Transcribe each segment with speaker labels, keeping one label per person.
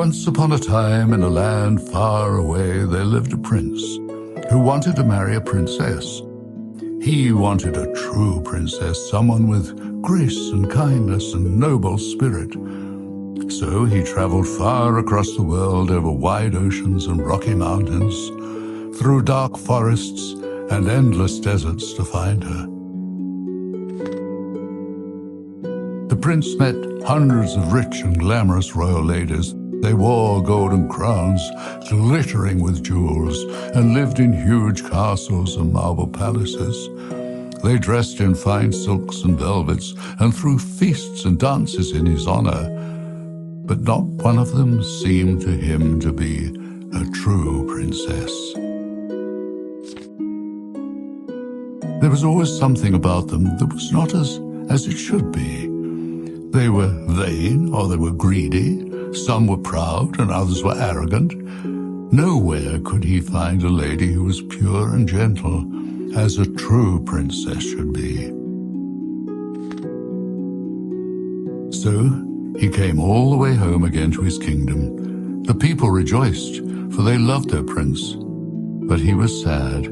Speaker 1: Once upon a time, in a land far away, there lived a prince who wanted to marry a princess. He wanted a true princess, someone with grace and kindness and noble spirit. So he traveled far across the world, over wide oceans and rocky mountains, through dark forests and endless deserts to find her. The prince met hundreds of rich and glamorous royal ladies. They wore golden crowns, glittering with jewels, and lived in huge castles and marble palaces. They dressed in fine silks and velvets and threw feasts and dances in his honor. But not one of them seemed to him to be a true princess. There was always something about them that was not as it should be. They were vain or they were greedy. Some were proud and others were arrogant. Nowhere could he find a lady who was pure and gentle, as a true princess should be. So he came all the way home again to his kingdom. The people rejoiced, for they loved their prince. But he was sad.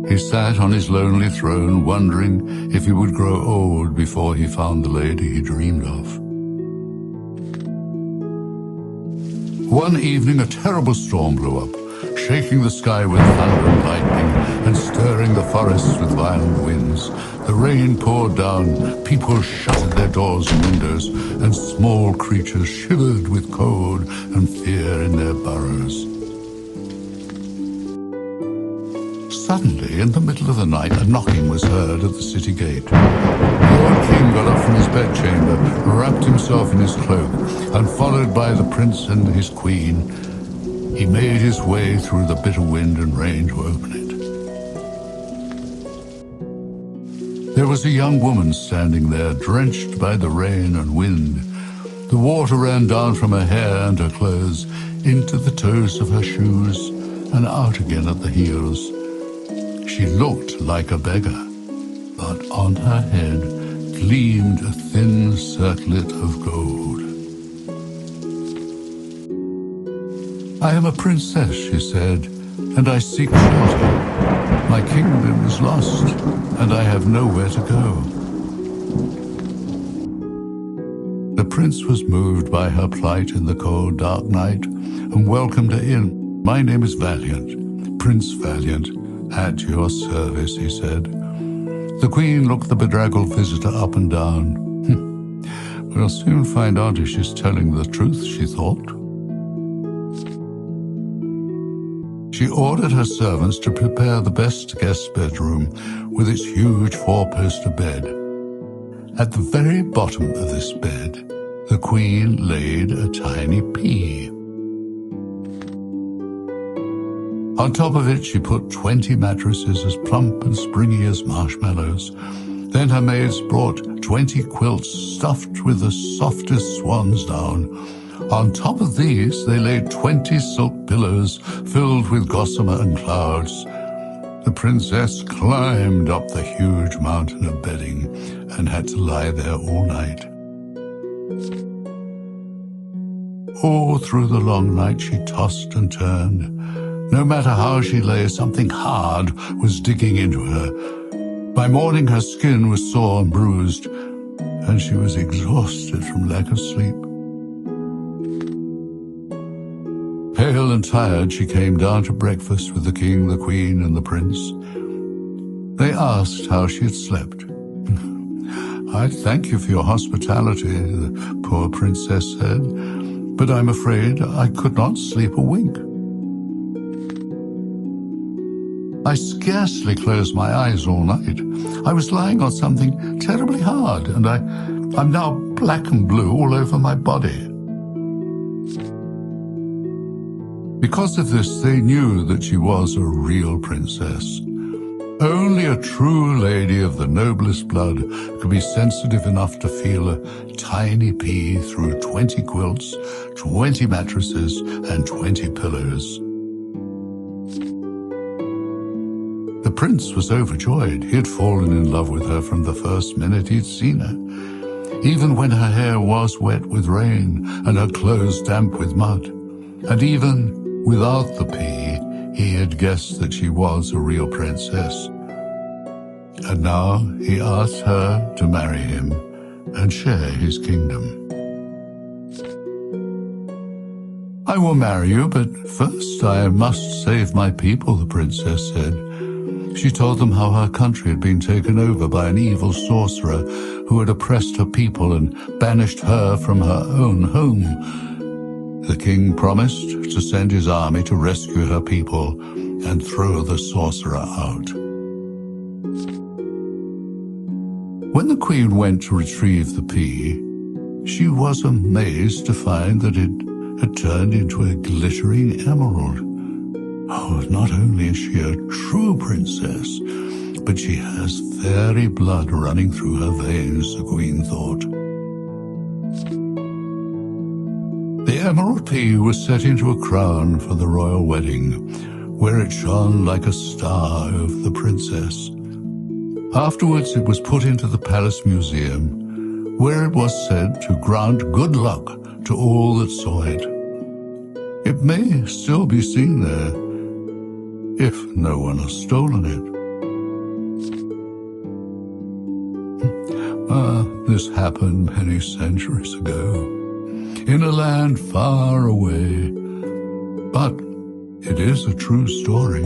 Speaker 1: He sat on his lonely throne, wondering if he would grow old before he found the lady he dreamed of. One evening, a terrible storm blew up, shaking the sky with thunder and lightning and stirring the forests with violent winds. The rain poured down, people shuttered their doors and windows, and small creatures shivered with cold and fear in their burrows. Suddenly, in the middle of the night, a knocking was heard at the city gate. The old king got up from his bedchamber, wrapped himself in his cloak, and followed by the prince and his queen, he made his way through the bitter wind and rain to open it. There was a young woman standing there, drenched by the rain and wind. The water ran down from her hair and her clothes, into the toes of her shoes, and out again at the heels. She looked like a beggar, but on her head gleamed a thin circlet of gold. "I am a princess," she said, "and I seek shelter. My kingdom is lost, and I have nowhere to go." The prince was moved by her plight in the cold, dark night and welcomed her in. "My name is Valiant, Prince Valiant. At your service," he said. The queen looked the bedraggled visitor up and down. "We'll soon find out if she's telling the truth," she thought. She ordered her servants to prepare the best guest bedroom with its huge four-poster bed. At the very bottom of this bed, the queen laid a tiny pea. On top of it, she put 20 mattresses as plump and springy as marshmallows. Then her maids brought 20 quilts stuffed with the softest swan's down. On top of these, they laid 20 silk pillows filled with gossamer and clouds. The princess climbed up the huge mountain of bedding and had to lie there all night. All through the long night, she tossed and turned. No matter how she lay, something hard was digging into her. By morning, her skin was sore and bruised, and she was exhausted from lack of sleep. Pale and tired, she came down to breakfast with the king, the queen, and the prince. They asked how she had slept. "I thank you for your hospitality," the poor princess said, "but I'm afraid I could not sleep a wink. I scarcely closed my eyes all night. I was lying on something terribly hard, and I'm now black and blue all over my body." Because of this, they knew that she was a real princess. Only a true lady of the noblest blood could be sensitive enough to feel a tiny pea through 20 quilts, 20 mattresses, and 20 pillows. The prince was overjoyed. He had fallen in love with her from the first minute he'd seen her. even when her hair was wet with rain and her clothes damp with mud. And even without the pea, he had guessed that she was a real princess. And now he asked her to marry him and share his kingdom. "I will marry you, but first I must save my people," the princess said. She told them how her country had been taken over by an evil sorcerer who had oppressed her people and banished her from her own home. The king promised to send his army to rescue her people and throw the sorcerer out. When the queen went to retrieve the pea, she was amazed to find that it had turned into a glittering emerald. Oh, not only is she a true princess, but she has fairy blood running through her veins, the queen thought. The emerald pea was set into a crown for the royal wedding, where it shone like a star over the princess. Afterwards, it was put into the palace museum, where it was said to grant good luck to all that saw it. It may still be seen there, if no one has stolen it. This happened many centuries ago, in a land far away, but it is a true story.